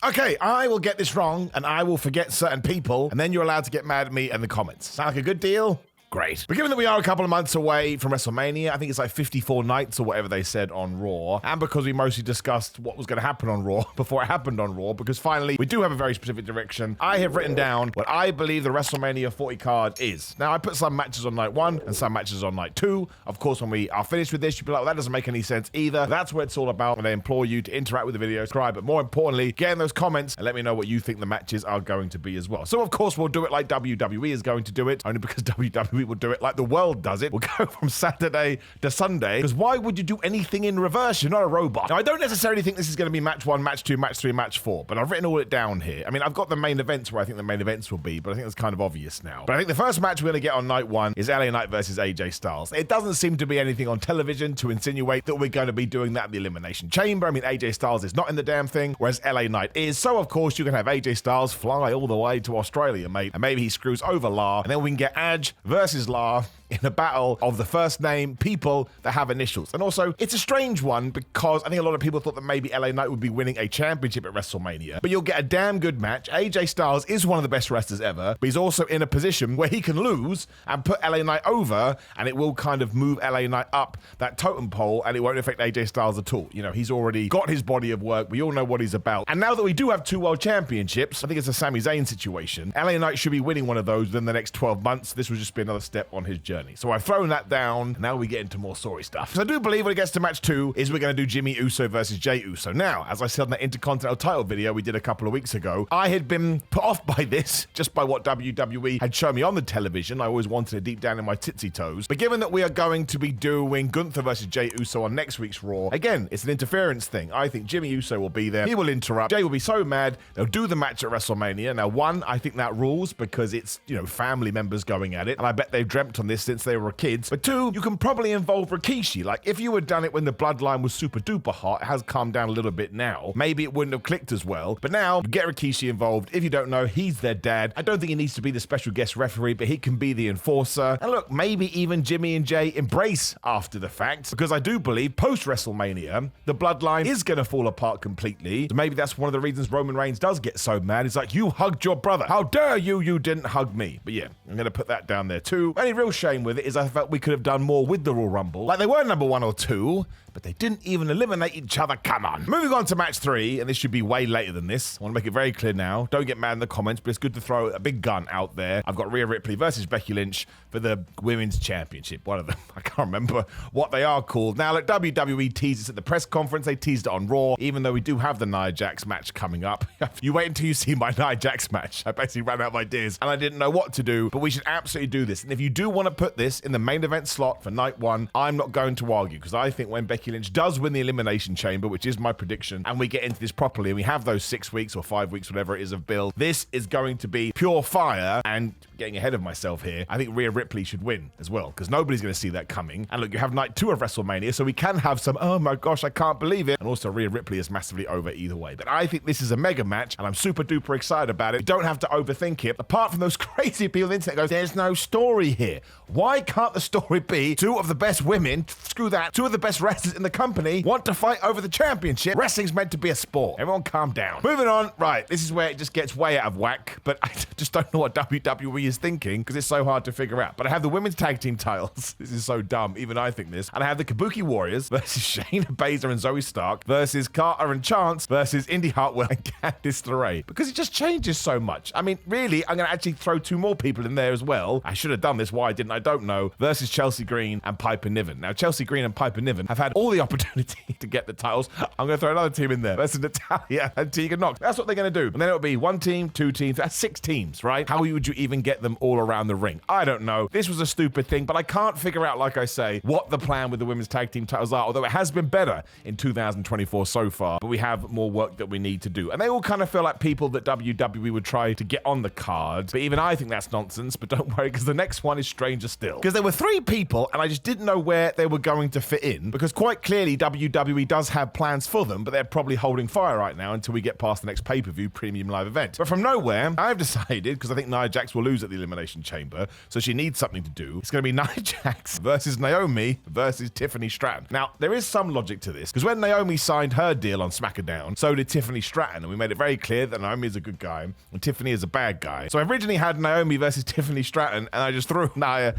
Okay, I will get this wrong, and I will forget certain people, and then you're allowed to get mad at me in the comments. Sound like a good deal? Great. But given that we are a couple of months away from WrestleMania, I think it's like 54 nights or whatever they said on Raw, and because we mostly discussed what was going to happen on Raw before it happened on Raw, because finally we do have a very specific direction, I have written down what I believe the WrestleMania 40 card is. Now, I put some matches on night 1 and some matches on night 2. Of course, when we are finished with this, you'll be like, well, that doesn't make any sense either. That's what it's all about, and I implore you to interact with the video, subscribe, but more importantly, get in those comments and let me know what you think the matches are going to be as well. So, of course, we'll do it like WWE is going to do it, only because WWE will do it like the world does it. We'll go from Saturday to Sunday, because why would you do anything in reverse? You're not a robot. Now, I don't necessarily think this is going to be match 1, match 2, match 3, match 4, but I've written all it down here. I mean, I've got the main events where I think the main events will be, but I think that's kind of obvious now. But I think the first match we're going to get on night 1 is LA Knight versus AJ Styles. It doesn't seem to be anything on television to insinuate that we're going to be doing that in the Elimination Chamber. I mean, AJ Styles is not in the damn thing, whereas LA Knight is. So, of course, you can have AJ Styles fly all the way to Australia, mate, and maybe he screws over La, and then we can get Edge versus La in a battle of the first name people that have initials. And also, it's a strange one because I think a lot of people thought that maybe LA Knight would be winning a championship at WrestleMania. But you'll get a damn good match. AJ Styles is one of the best wrestlers ever, but he's also in a position where he can lose and put LA Knight over, and it will kind of move LA Knight up that totem pole, and it won't affect AJ Styles at all. You know, he's already got his body of work. We all know what he's about. And now that we do have 2 world championships, I think it's a Sami Zayn situation. LA Knight should be winning one of those within the next 12 months. This will just be another step on his journey. So I've thrown that down. Now we get into more story stuff. So I do believe when it gets to match 2 is we're going to do Jimmy Uso versus Jey Uso. Now, as I said in that Intercontinental title video we did a couple of weeks ago, I had been put off by this just by what WWE had shown me on the television. I always wanted it deep down in my titsy toes. But given that we are going to be doing Gunther versus Jey Uso on next week's Raw, again, it's an interference thing. I think Jimmy Uso will be there. He will interrupt. Jey will be so mad. They'll do the match at WrestleMania. Now, 1, I think that rules because it's, you know, family members going at it. And I bet they've dreamt on this since they were kids. But 2, you can probably involve Rikishi. Like, if you had done it when the bloodline was super duper hot, it has calmed down a little bit now. Maybe it wouldn't have clicked as well. But now, get Rikishi involved. If you don't know, he's their dad. I don't think he needs to be the special guest referee, but he can be the enforcer. And look, maybe even Jimmy and Jey embrace after the fact, because I do believe post-WrestleMania, the bloodline is going to fall apart completely. So maybe that's one of the reasons Roman Reigns does get so mad. He's like, you hugged your brother. How dare you? You didn't hug me. But yeah, I'm going to put that down there too. Only real shame with it is I felt we could have done more with the Royal Rumble. Like, they were number 1 or 2, but they didn't even eliminate each other. Come on. Moving on to match 3, and this should be way later than this. I want to make it very clear now. Don't get mad in the comments, but it's good to throw a big gun out there. I've got Rhea Ripley versus Becky Lynch for the Women's Championship. One of them. I can't remember what they are called. Now, look, WWE teased this at the press conference. They teased it on Raw, even though we do have the Nia Jax match coming up. You wait until you see my Nia Jax match. I basically ran out of ideas, and I didn't know what to do, but we should absolutely do this. And if you do want to put this in the main event slot for night 1, I'm not going to argue, because I think when Becky Lynch does win the Elimination Chamber, which is my prediction, and we get into this properly, and we have those 6 weeks or 5 weeks, whatever it is of build, this is going to be pure fire. And getting ahead of myself here, I think Rhea Ripley should win as well, because nobody's going to see that coming. And look, you have night 2 of WrestleMania, so we can have some, oh my gosh, I can't believe it. And also Rhea Ripley is massively over either way. But I think this is a mega match, and I'm super duper excited about it. You don't have to overthink it. Apart from those crazy people on the internet goes, there's no story here. Why can't the story be 2 of the best women, screw that, 2 of the best wrestlers in the company want to fight over the championship? Wrestling's meant to be a sport. Everyone calm down. Moving on. Right, this is where it just gets way out of whack, but I just don't know what WWE is thinking, because it's so hard to figure out. But I have the women's tag team titles. This is so dumb. Even I think this. And I have the Kabuki Warriors versus Shayna Baszler and Zoe Stark versus Carter and Chance versus Indy Hartwell and Candice LeRae, because it just changes so much. I mean, really, I'm going to actually throw 2 more people in there as well. I should have done this. Why didn't I? Don't know. Versus Chelsea Green and Piper Niven. Now, Chelsea Green and Piper Niven have had all the opportunity to get the titles. I'm going to throw another team in there versus Natalya and Tegan Nox. That's what they're going to do. And then it'll be 1 team, 2 teams. That's 6 teams, right? How would you even get them all around the ring? I don't know. This was a stupid thing, but I can't figure out, like I say, what the plan with the women's tag team titles are, although it has been better in 2024 so far, but we have more work that we need to do. And they all kind of feel like people that WWE would try to get on the card, but even I think that's nonsense. But don't worry, because the next one is stranger still. Because there were 3 people, and I just didn't know where they were going to fit in, because quite clearly WWE does have plans for them, but they're probably holding fire right now until we get past the next pay-per-view premium live event. But from nowhere, I've decided, because I think Nia Jax will lose at at the Elimination Chamber, so she needs something to do. It's going to be Nia Jax versus Naomi versus Tiffany Stratton. Now, there is some logic to this, because when Naomi signed her deal on SmackDown, so did Tiffany Stratton, and we made it very clear that Naomi is a good guy and Tiffany is a bad guy. So I originally had Naomi versus Tiffany Stratton, and I just threw Nia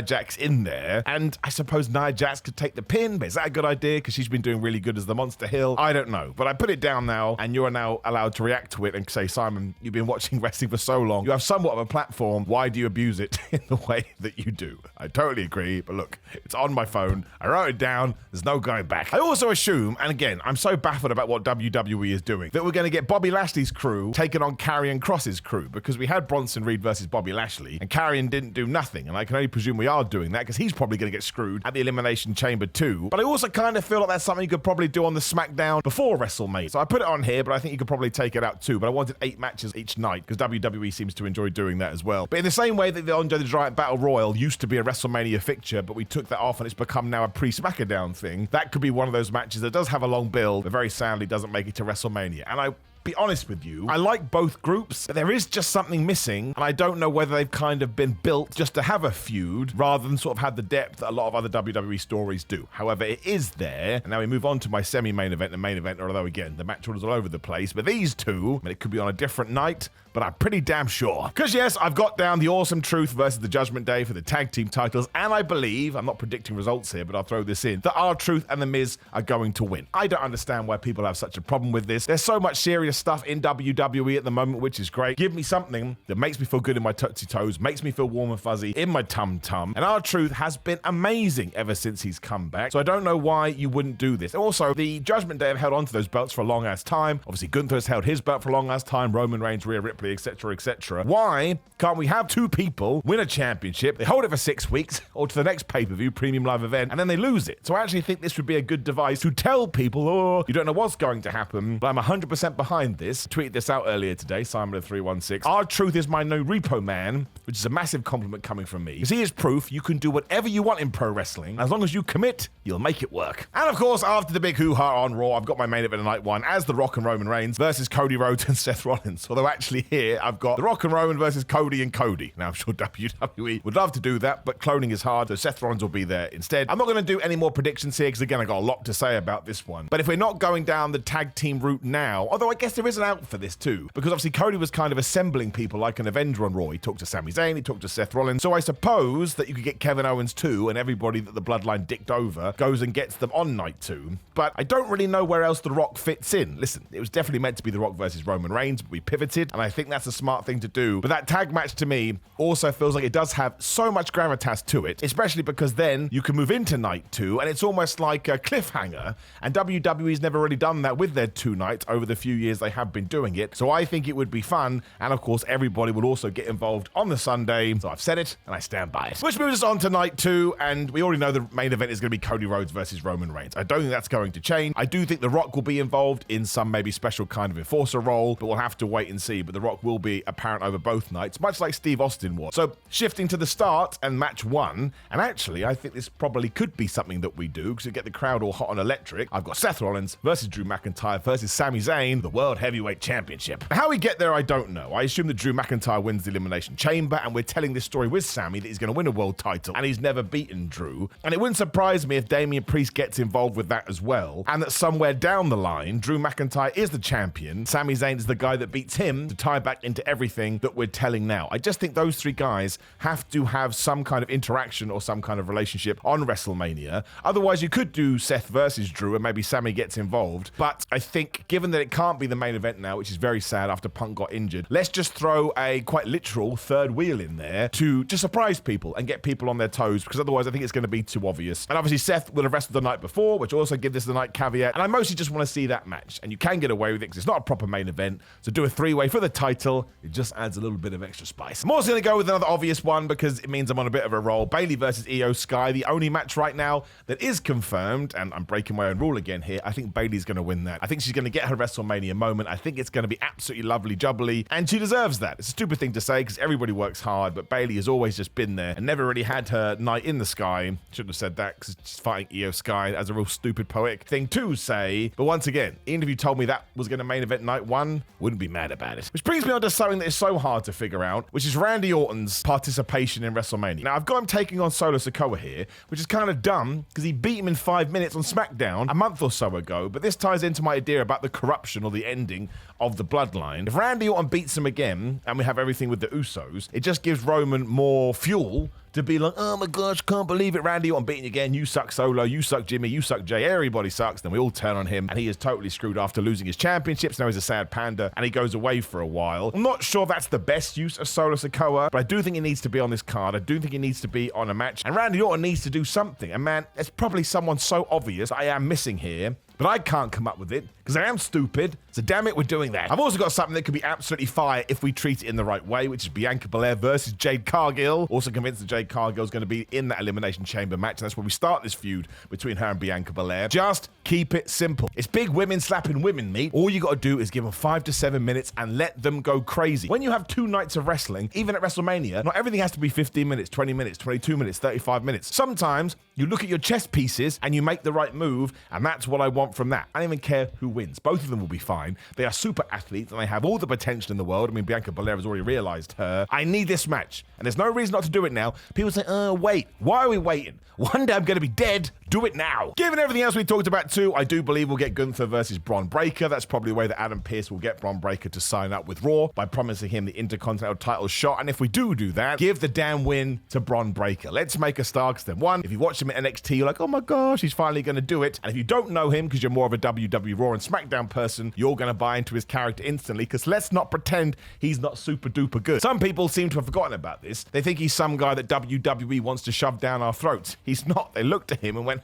Jax in there, and I suppose Nia Jax could take the pin, but is that a good idea? Because she's been doing really good as the Monster Hill. I don't know, but I put it down now, and you are now allowed to react to it and say, Simon, you've been watching wrestling for so long. You have somewhat of a platform. Why do you abuse it in the way that you do? I totally agree, but look, it's on my phone. I wrote it down. There's no going back. I also assume, and again, I'm so baffled about what WWE is doing, that we're going to get Bobby Lashley's crew taking on Karrion Kross's crew, because we had Bronson Reed versus Bobby Lashley, and Karrion didn't do nothing, and I can only presume we are doing that because he's probably going to get screwed at the Elimination Chamber too. But I also kind of feel like that's something you could probably do on the SmackDown before WrestleMania. So I put it on here, but I think you could probably take it out too. But I wanted 8 matches each night because WWE seems to enjoy doing that as well. But in the same way that the Andre the Giant Battle Royal used to be a WrestleMania fixture, but we took that off and it's become now a pre-SmackDown thing, that could be one of those matches that does have a long build, but very sadly doesn't make it to WrestleMania. And I be honest with you, I like both groups, but there is just something missing, and I don't know whether they've kind of been built just to have a feud rather than sort of have the depth that a lot of other WWE stories do. However, it is there, and now we move on to my semi-main event and main event, although again, the match order's all over the place, but these two, I mean, it could be on a different night, but I'm pretty damn sure. Because yes, I've got down the Awesome Truth versus the Judgment Day for the tag team titles, and I believe, I'm not predicting results here, but I'll throw this in, that R-Truth and The Miz are going to win. I don't understand why people have such a problem with this. There's so much serious stuff in WWE at the moment, which is great. Give me something that makes me feel good in my tootsie toes, makes me feel warm and fuzzy in my tum-tum, and R-Truth has been amazing ever since he's come back, so I don't know why you wouldn't do this. Also, the Judgment Day have held on to those belts for a long-ass time. Obviously, Gunther has held his belt for a long-ass time, Roman Reigns, Rhea Ripley, etc., etc. Why can't we have two people win a championship, they hold it for 6 weeks, or to the next pay-per-view, premium live event, and then they lose it? So I actually think this would be a good device to tell people, oh, you don't know what's going to happen, but I'm 100% behind this. Tweeted this out earlier today, Simon of 316. R-Truth is my no repo man, which is a massive compliment coming from me, because he is proof you can do whatever you want in pro wrestling. As long as you commit, you'll make it work. And of course, after the big hoo-ha on Raw, I've got my main event of night one as The Rock and Roman Reigns versus Cody Rhodes and Seth Rollins. Although actually here, I've got The Rock and Roman versus Cody and Cody. Now, I'm sure WWE would love to do that, but cloning is hard, so Seth Rollins will be there instead. I'm not going to do any more predictions here, because again, I got a lot to say about this one. But if we're not going down the tag team route now, although I guess there is an out for this too, because obviously Cody was kind of assembling people like an Avenger on Raw. He talked to Sami Zayn, he talked to Seth Rollins, so I suppose that you could get Kevin Owens too, and everybody that the Bloodline dicked over goes and gets them on night 2. But I don't really know where else The Rock fits in. Listen, it was definitely meant to be The Rock versus Roman Reigns, but we pivoted, and I think that's a smart thing to do. But that tag match to me also feels like it does have so much gravitas to it, especially because then you can move into night 2, and it's almost like a cliffhanger, and WWE's never really done that with their 2 nights over the few years they have been doing it. So I think it would be fun, and of course everybody will also get involved on the Sunday. So I've said it, and I stand by it. Which moves us on to night 2, and we already know the main event is going to be Cody Rhodes versus Roman Reigns. I don't think that's going to change. I do think The Rock will be involved in some maybe special kind of enforcer role, but we'll have to wait and see. But The Rock will be apparent over both nights, much like Steve Austin was. So shifting to the start and match 1, and actually I think this probably could be something that we do, because we get the crowd all hot and electric. I've got Seth Rollins versus Drew McIntyre versus Sami Zayn, the World Heavyweight Championship. How we get there, I don't know. I assume that Drew McIntyre wins the Elimination Chamber, and we're telling this story with Sami that he's going to win a world title, and he's never beaten Drew. And it wouldn't surprise me if Damian Priest gets involved with that as well, and that somewhere down the line, Drew McIntyre is the champion, Sami Zayn is the guy that beats him, to tie back into everything that we're telling now. I just think those 3 guys have to have some kind of interaction or some kind of relationship on WrestleMania. Otherwise, you could do Seth versus Drew, and maybe Sami gets involved. But I think, given that it can't be the main event now, which is very sad after Punk got injured, let's just throw a quite literal third wheel in there to surprise people and get people on their toes, because otherwise I think it's going to be too obvious. And obviously Seth will have wrestled the night before, which also gives this the night caveat, and I mostly just want to see that match, and you can get away with it because it's not a proper main event, so do a 3-way for the title. It just adds a little bit of extra spice. I'm also going to go with another obvious one, because it means I'm on a bit of a roll. Bayley versus Io Sky, the only match right now that is confirmed, and I'm breaking my own rule again here. I think Bayley's going to win that. I think she's going to get her WrestleMania moment. moment. I think it's going to be absolutely lovely jubbly, and she deserves that. It's a stupid thing to say because everybody works hard, but Bayley has always just been there and never really had her night in the sky. Shouldn't have said that because she's fighting Io Sky as a real stupid poetic thing to say. But once again, even if you told me that was going to main event night one, wouldn't be mad about it. Which brings me on to something that is so hard to figure out, which is Randy Orton's participation in WrestleMania. Now, I've got him taking on Solo Sikoa here, which is kind of dumb because he beat him in 5 minutes on SmackDown a month or so ago, but this ties into my idea about the corruption or the ending of the bloodline. If Randy Orton beats him again and we have everything with the Usos, it just gives Roman more fuel to be like, oh my gosh, can't believe it, Randy Orton beating again, you suck Solo, you suck Jimmy, you suck Jay, everybody sucks. Then we all turn on him and he is totally screwed after losing his championships. Now he's a sad panda and he goes away for a while. I'm not sure that's the best use of Solo Sikoa, but I do think he needs to be on this card. I do think he needs to be on a match, and Randy Orton needs to do something. And man, it's probably someone so obvious I am missing here, but I can't come up with it because I am stupid. So damn it, we're doing that. I've also got something that could be absolutely fire if we treat it in the right way, which is Bianca Belair versus Jade Cargill. Also convinced that Jade Cargill is going to be in that Elimination Chamber match, and that's where we start this feud between her and Bianca Belair. Just keep it simple. It's big women slapping women meat. All you got to do is give them 5 to 7 minutes and let them go crazy. When you have 2 nights of wrestling, even at WrestleMania, not everything has to be 15 minutes, 20 minutes, 22 minutes, 35 minutes. Sometimes you look at your chess pieces and you make the right move, and that's what I want from that. I don't even care who wins. Both of them will be fine. They are super athletes and they have all the potential in the world. I mean, Bianca Belair has already realized her. I need this match, and there's no reason not to do it now. People say, wait, why are we waiting? One day I'm going to be dead. Do it now. Given everything else we talked about too, I do believe we'll get Gunther versus Braun Breaker. That's probably the way that Adam Pearce will get Braun Breaker to sign up with Raw, by promising him the Intercontinental title shot. And if we do that, give the damn win to Braun Breaker. Let's make a star, because then one, if you watch him at NXT, you're like, oh my gosh, he's finally going to do it. And if you don't know him because you're more of a WWE Raw and SmackDown person, you're going to buy into his character instantly, because let's not pretend he's not super duper good. Some people seem to have forgotten about this. They think he's some guy that WWE wants to shove down our throats. He's not. They looked at him and went,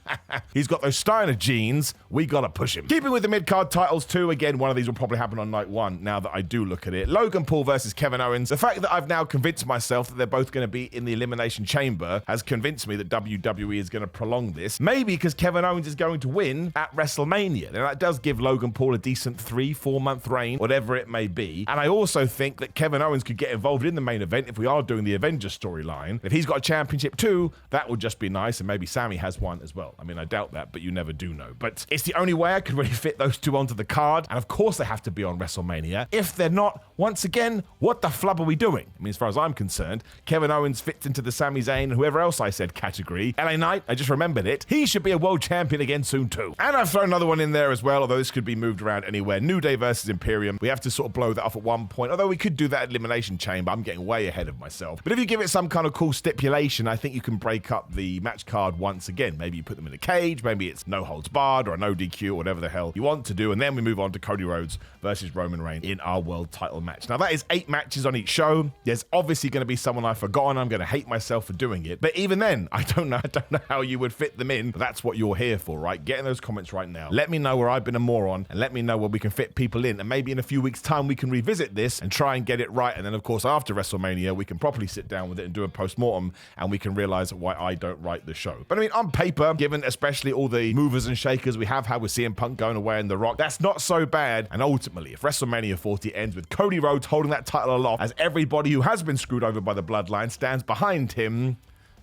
he's got those Steiner genes, we gotta push him. Keeping with the mid-card titles too, again, one of these will probably happen on night one, now that I do look at it. Logan Paul versus Kevin Owens. The fact that I've now convinced myself that they're both going to be in the Elimination Chamber has convinced me that WWE is going to prolong this. Maybe because Kevin Owens is going to win at WrestleMania. Now that does give Logan Paul a decent 3-4 month reign, whatever it may be. And I also think that Kevin Owens could get involved in the main event if we are doing the Avengers storyline. If he's got a championship too, that would just be nice, and maybe Sammy has one as well. I mean, I doubt that, but you never do know. But it's the only way I could really fit those two onto the card, and of course they have to be on WrestleMania. If they're not, once again, what the flub are we doing? I mean, as far as I'm concerned, Kevin Owens fits into the Sami Zayn and whoever else I said category. LA Knight, I just remembered it. He should be a world champion again soon too. And I've thrown another one in there as well, although this could be moved around anywhere. New Day versus Imperium. We have to sort of blow that off at one point, although we could do that at Elimination Chamber. I'm getting way ahead of myself. But if you give it some kind of cool stipulation, I think you can break up the match card once again. Maybe you put them in a cage, maybe it's no holds barred or a no DQ or whatever the hell you want to do, and then we move on to Cody Rhodes versus Roman Reigns in our world title match. Now that is 8 matches on each show. There's obviously going to be someone I've forgotten. I'm going to hate myself for doing it, but even then, I don't know how you would fit them in, but that's what you're here for, right? Get in those comments right now. Let me know where I've been a moron, and let me know where we can fit people in, and maybe in a few weeks time we can revisit this and try and get it right. And then of course after WrestleMania we can properly sit down with it and do a post-mortem, and we can realize why I don't write the show. But I mean, on paper, given especially all the movers and shakers we have had with CM Punk going away and The Rock, that's not so bad. And ultimately, if WrestleMania 40 ends with Cody Rhodes holding that title aloft as everybody who has been screwed over by the bloodline stands behind him,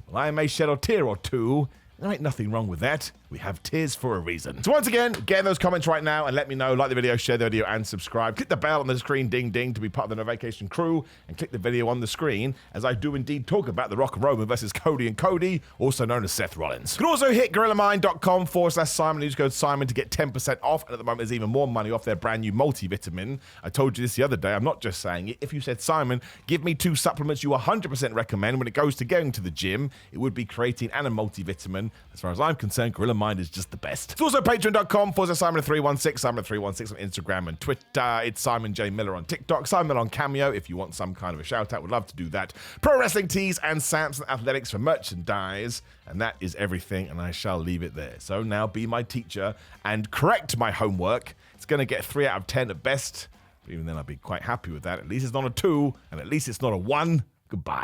well, I may shed a tear or two. There ain't nothing wrong with that. We have tears for a reason. So once again, get in those comments right now and let me know. Like the video, share the video, and subscribe. Click the bell on the screen, ding ding, to be part of the No Vacation crew, and click the video on the screen as I do indeed talk about The Rock and Roman versus Cody and Cody, also known as Seth Rollins. You can also hit GorillaMind.com/Simon. Use code Simon to get 10% off, and at the moment there's even more money off their brand new multivitamin. I told you this the other day. I'm not just saying it. If you said, Simon, give me 2 supplements you 100% recommend when it goes to going to the gym, it would be creatine and a multivitamin. As far as I'm concerned, Gorilla Mind is just the best. It's also patreon.com/Simon316, Simon316 on Instagram and Twitter. It's Simon J. Miller on TikTok, Simon on Cameo if you want some kind of a shout out. Would love to do that. Pro Wrestling Tees and Samson Athletics for merchandise. And that is everything, and I shall leave it there. So now be my teacher and correct my homework. It's going to get 3 out of 10 at best. But even then, I'd be quite happy with that. At least it's not a 2, and at least it's not a 1. Goodbye.